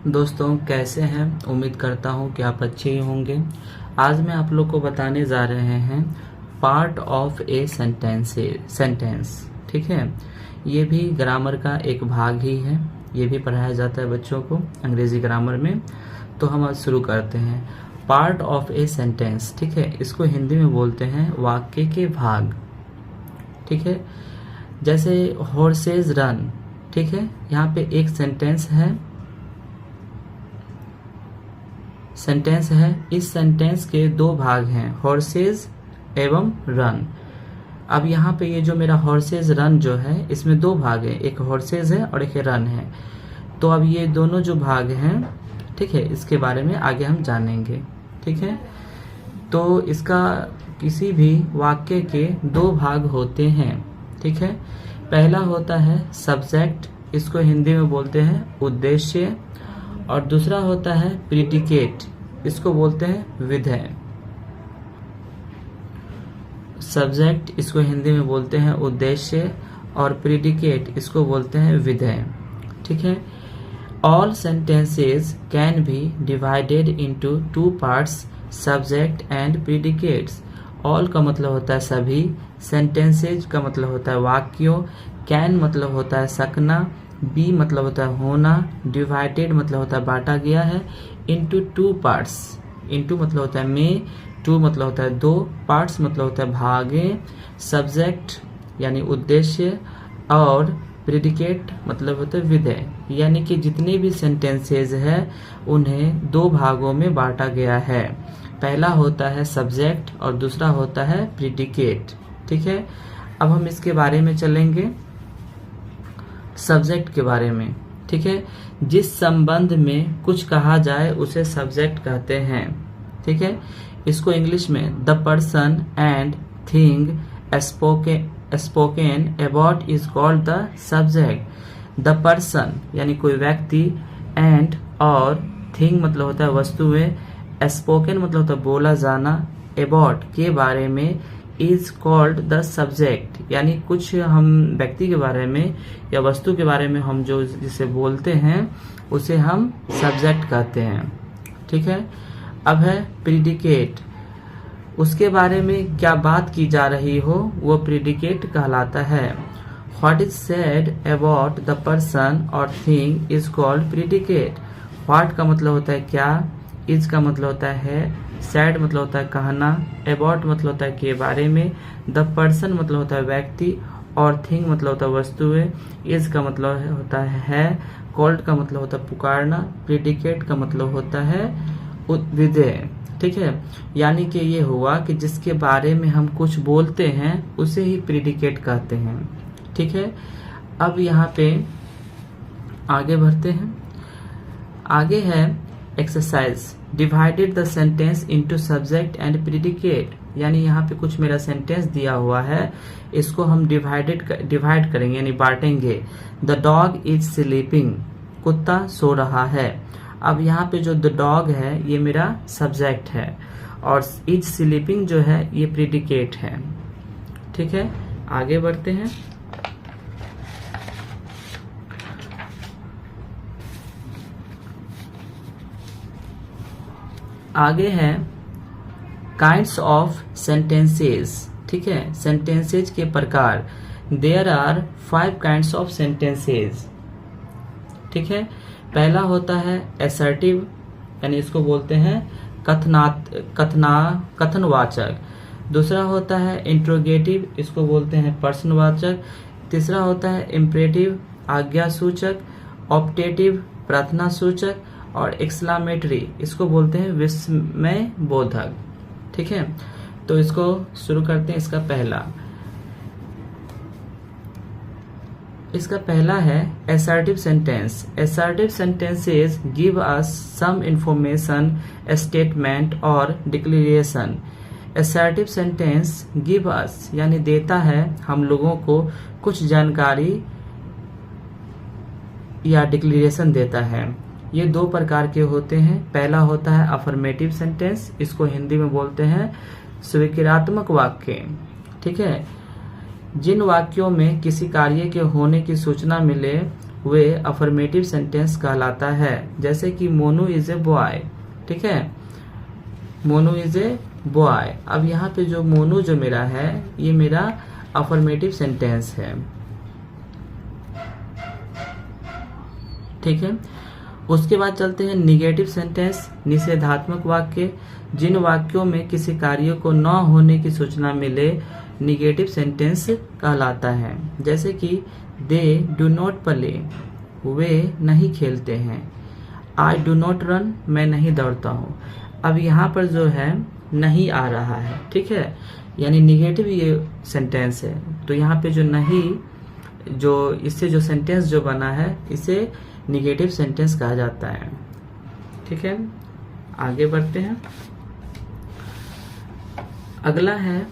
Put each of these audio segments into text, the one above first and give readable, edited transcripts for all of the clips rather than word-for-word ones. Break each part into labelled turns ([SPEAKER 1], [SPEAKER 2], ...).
[SPEAKER 1] दोस्तों कैसे हैं। उम्मीद करता हूं कि आप अच्छे ही होंगे। आज मैं आप लोग को बताने जा रहे हैं पार्ट ऑफ ए सेंटेंस। ठीक है, ये भी ग्रामर का एक भाग ही है। ये भी पढ़ाया जाता है बच्चों को अंग्रेजी ग्रामर में। तो हम आज शुरू करते हैं पार्ट ऑफ ए सेंटेंस। ठीक है, इसको हिंदी में बोलते हैं वाक्य के भाग। ठीक है, जैसे हॉर्सेज रन। ठीक है, यहाँ पे एक सेंटेंस है। इस सेंटेंस के दो भाग हैं, हॉर्सेज एवं रन। अब यहाँ पे ये जो मेरा हॉर्सेज रन जो है, इसमें दो भाग हैं, एक हॉर्सेज है और एक रन है। तो अब ये दोनों जो भाग हैं, ठीक है, इसके बारे में आगे हम जानेंगे। ठीक है, तो इसका किसी भी वाक्य के दो भाग होते हैं। ठीक है, पहला होता है सब्जेक्ट, इसको हिंदी में बोलते हैं उद्देश्य, और दूसरा होता है प्रीडिकेट, इसको बोलते हैं विधेय। सब्जेक्ट इसको हिंदी में बोलते हैं उद्देश्य और प्रीडिकेट इसको बोलते हैं विधेय। ठीक है, all sentences can be divided into two parts, subject and predicates. All का मतलब होता है सभी, सेंटेंसेज का मतलब होता है वाक्यों, कैन मतलब होता है सकना, बी मतलब होता है होना, डिवाइडेड मतलब होता है बांटा गया है, इनटू टू पार्ट्स। इनटू मतलब होता है में, टू मतलब होता है दो, पार्ट्स मतलब होता है भागे, सब्जेक्ट यानी उद्देश्य और प्रेडिकेट मतलब होता है विधेय। यानी कि जितने भी सेंटेंसेज है उन्हें दो भागों में बांटा गया है। पहला होता है सब्जेक्ट और दूसरा होता है प्रेडिकेट। ठीक है, अब हम इसके बारे में चलेंगे, सब्जेक्ट के बारे में। ठीक है, जिस संबंध में कुछ कहा जाए उसे सब्जेक्ट कहते हैं। ठीक है, इसको इंग्लिश में the person and thing spoken about is called the subject. The person यानी कोई व्यक्ति, एंड और थिंग मतलब होता है वस्तुएं, स्पोकन मतलब होता है बोला जाना, अबाउट के बारे में, इज कॉल्ड द सब्जेक्ट यानी कुछ हम व्यक्ति के बारे में या वस्तु के बारे में हम जो जिसे बोलते हैं उसे हम सब्जेक्ट कहते हैं। ठीक है, अब है प्रीडिकेट, उसके बारे में क्या बात की जा रही हो वो प्रीडिकेट कहलाता है। What is said about the person और thing is called predicate. What का मतलब होता है क्या, इज का मतलब होता है, सैड मतलब होता है कहना, अबाउट मतलब होता है के बारे में, द पर्सन मतलब होता है व्यक्ति, और थिंग मतलब होता है वस्तुएं, इज का मतलब होता है, कॉल्ड का मतलब होता है पुकारना, प्रीडिकेट का मतलब होता है विधेय। ठीक है, यानी कि ये हुआ कि जिसके बारे में हम कुछ बोलते हैं उसे ही प्रीडिकेट कहते हैं। ठीक है, अब यहाँ पे आगे बढ़ते हैं। आगे है exercise, divided the sentence into subject and predicate. यानी यहाँ पे कुछ मेरा सेंटेंस दिया हुआ है, इसको हम डिवाइड करेंगे यानी बांटेंगे। द डॉग इज स्लीपिंग, कुत्ता सो रहा है। अब यहाँ पे जो द डॉग है ये मेरा सब्जेक्ट है और इज स्लीपिंग जो है ये प्रीडिकेट है। ठीक है, आगे बढ़ते हैं। आगे है काइंड्स ऑफ सेंटेंसेस। ठीक है, सेंटेंसेज के प्रकार। There are 5 kinds of sentences. ठीक है, पहला होता है असर्टिव यानी इसको बोलते हैं कथनवाचक। दूसरा होता है इंट्रोगेटिव, इसको बोलते हैं प्रश्नवाचक। तीसरा होता है इम्परेटिव आज्ञा सूचक, ऑप्टेटिव प्रार्थना सूचक, और एक्सक्लामेटरी इसको बोलते हैं विस्मय बोधक। ठीक है, तो इसको शुरू करते हैं। इसका पहला है assertive sentence. Assertive sentences give us some information, a statement or declaration. Assertive sentence give us यानी देता है हम लोगों को कुछ जानकारी या डिक्लेरेशन देता है। ये दो प्रकार के होते हैं। पहला होता है अफर्मेटिव सेंटेंस, इसको हिंदी में बोलते हैं स्वीकारात्मक वाक्य। ठीक है, जिन वाक्यों में किसी कार्य के होने की सूचना मिले वे अफर्मेटिव सेंटेंस कहलाता है। जैसे कि मोनू इज ए बॉय, ठीक है, मोनू इज ए बॉय। अब यहाँ पे जो मोनू जो मेरा है ये मेरा अफर्मेटिव सेंटेंस है, ठीक है। उसके बाद चलते हैं निगेटिव सेंटेंस, निषेधात्मक वाक्य। जिन वाक्यों में किसी कार्य को न होने की सूचना मिले निगेटिव सेंटेंस कहलाता है। जैसे कि दे डू नॉट प्ले, वे नहीं खेलते हैं। आई डू नॉट रन, मैं नहीं दौड़ता हूँ। अब यहाँ पर जो है नहीं आ रहा है, ठीक है, यानी निगेटिव ये सेंटेंस है। तो यहाँ पे जो नहीं, जो इससे जो सेंटेंस जो बना है इसे निगेटिव सेंटेंस कहा जाता है, ठीक है। आगे बढ़ते हैं। अगला है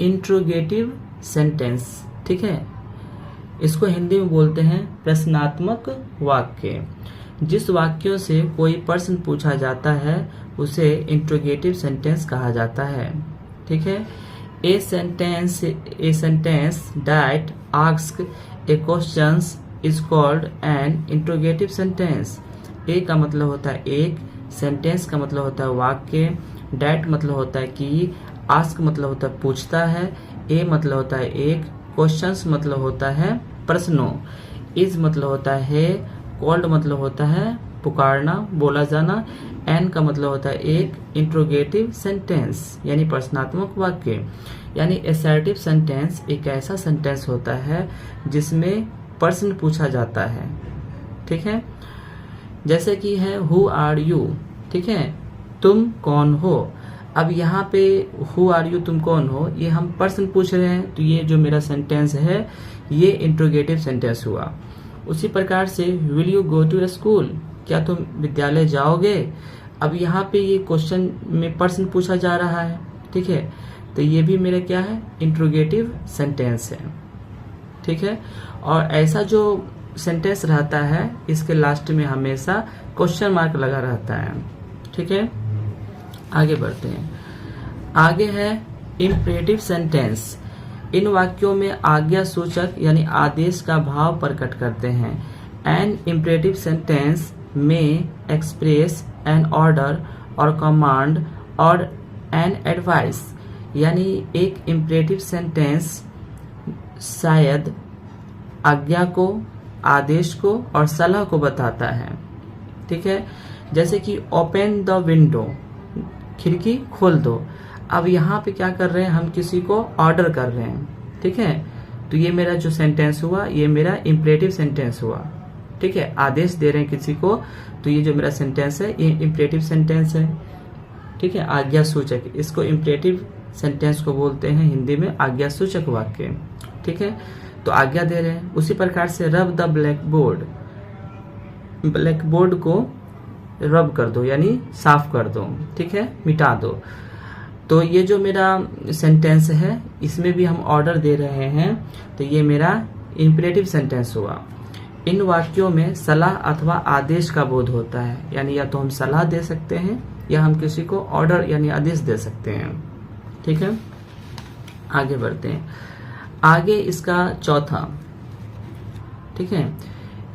[SPEAKER 1] इंट्रोगेटिव सेंटेंस, ठीक है। इसको हिंदी में बोलते हैं प्रश्नात्मक वाक्य। जिस वाक्यों से कोई प्रश्न पूछा जाता है उसे इंट्रोगेटिव सेंटेंस कहा जाता है, ठीक है। A sentence that asks a questions is called an interrogative sentence. A का मतलब होता है एक, सेंटेंस का मतलब होता है वाक्य, डैट मतलब होता है कि, आस्क मतलब होता है पूछता है, ए मतलब होता है एक, क्वेश्चंस मतलब होता है प्रश्नों, इज मतलब होता है, कॉल्ड मतलब होता है पुकारना, बोला जाना, एन का मतलब होता है एक, इंट्रोगेटिव सेंटेंस यानी प्रश्नात्मक वाक्य। यानी असर्टिव सेंटेंस एक ऐसा सेंटेंस होता है जिसमें प्रश्न पूछा जाता है, ठीक है। जैसे कि है हु आर यू, ठीक है, तुम कौन हो। अब यहाँ पे हु आर यू, तुम कौन हो, ये हम प्रश्न पूछ रहे हैं, तो ये जो मेरा सेंटेंस है ये इंट्रोगेटिव सेंटेंस हुआ। उसी प्रकार से will you go to school, क्या तुम विद्यालय जाओगे। अब यहाँ पे ये क्वेश्चन में प्रश्न पूछा जा रहा है, ठीक है, तो ये भी मेरा क्या है, इंट्रोगेटिव सेंटेंस है, ठीक है। और ऐसा जो सेंटेंस रहता है इसके लास्ट में हमेशा क्वेश्चन मार्क लगा रहता है, ठीक है। आगे बढ़ते हैं। आगे है इम्परेटिव सेंटेंस। इन वाक्यों में आज्ञा सूचक यानी आदेश का भाव प्रकट करते हैं। एन इम्परेटिव सेंटेंस में एक्सप्रेस एन ऑर्डर और कमांड और एन एडवाइस, यानी एक इम्परेटिव सेंटेंस शायद आज्ञा को, आदेश को और सलाह को बताता है, ठीक है। जैसे कि ओपन द विंडो, खिड़की खोल दो। अब यहाँ पे क्या कर रहे हैं, हम किसी को ऑर्डर कर रहे हैं, ठीक है, तो ये मेरा जो सेंटेंस हुआ ये मेरा इम्परेटिव सेंटेंस हुआ, ठीक है। आदेश दे रहे हैं किसी को, तो ये जो मेरा सेंटेंस है ये इम्परेटिव सेंटेंस है, ठीक है, आज्ञा सूचक। इसको इम्परेटिव सेंटेंस को बोलते हैं हिंदी में आज्ञा सूचक वाक्य, ठीक है। तो आज्ञा दे रहे हैं। उसी प्रकार से रब the black board, black board को रब कर दो यानी साफ कर दो, ठीक है, मिटा दो। तो ये जो मेरा सेंटेंस है इसमें भी हम ऑर्डर दे रहे हैं, तो ये मेरा इम्परेटिव सेंटेंस हुआ। इन वाक्यों में सलाह अथवा आदेश का बोध होता है, यानी या तो हम सलाह दे सकते हैं या हम किसी को ऑर्डर यानी आदेश दे सकते हैं, ठीक है। आगे बढ़ते हैं। आगे इसका चौथा, ठीक है,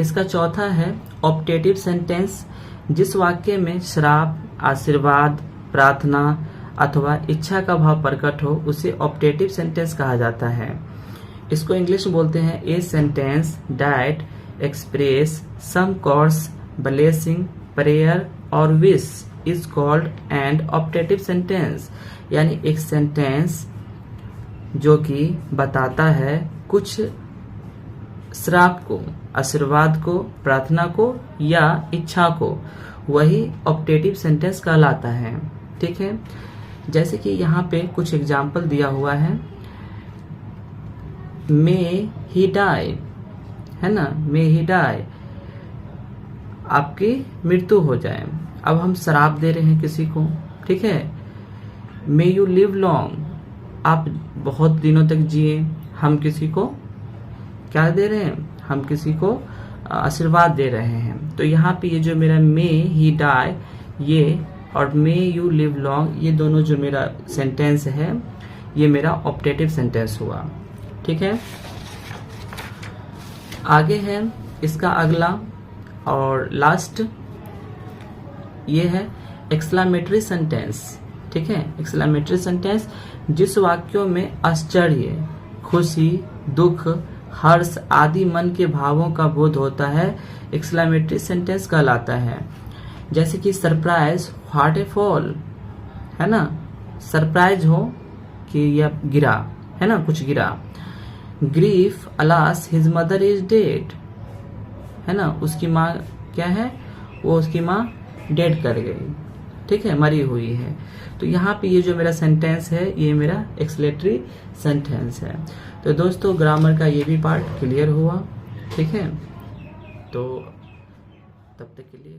[SPEAKER 1] इसका चौथा है ऑप्टेटिव सेंटेंस। जिस वाक्य में श्राप, आशीर्वाद, प्रार्थना अथवा इच्छा का भाव प्रकट हो उसे ऑप्टेटिव सेंटेंस कहा जाता है। इसको इंग्लिश में बोलते हैं a sentence that express some curse, blessing, prayer और wish is called an optative sentence. यानी एक सेंटेंस जो कि बताता है कुछ श्राप को, आशीर्वाद को, प्रार्थना को या इच्छा को, वही ऑप्टेटिव सेंटेंस कहलाता है, ठीक है। जैसे कि यहाँ पे कुछ एग्जाम्पल दिया हुआ है, मे ही डाई, है ना, मे ही डाई, आपकी मृत्यु हो जाए। अब हम श्राप दे रहे हैं किसी को, ठीक है, मे यू लिव लॉन्ग, आप बहुत दिनों तक जिए। हम किसी को क्या दे रहे हैं, हम किसी को आशीर्वाद दे रहे हैं। तो यहाँ पे ये जो मेरा मे ही डाई ये और मे यू लिव लॉन्ग, ये दोनों जो मेरा सेंटेंस है ये मेरा ऑप्टेटिव सेंटेंस हुआ, ठीक है। आगे है इसका अगला और लास्ट ये है एक्सक्लेमेटरी सेंटेंस। ठीक है, एक्सक्लेमेटरी सेंटेंस जिस वाक्यों में आश्चर्य, खुशी, दुख, हर्ष आदि मन के भावों का बोध होता है, एक्सक्लेमेटरी सेंटेंस कहलाता है। जैसे कि सरप्राइज, व्हाट ए फॉल, है ना, सरप्राइज हो कि यह गिरा, है ना, कुछ गिरा। Grief, alas his mother is dead, है ना, उसकी माँ क्या है, वो उसकी माँ डेड कर गई, ठीक है, मरी हुई है। तो यहाँ पे ये जो मेरा सेंटेंस है ये मेरा एक्सक्लेमेटरी सेंटेंस है। तो दोस्तों ग्रामर का ये भी पार्ट क्लियर हुआ। ठीक है, तो तब तक के लिए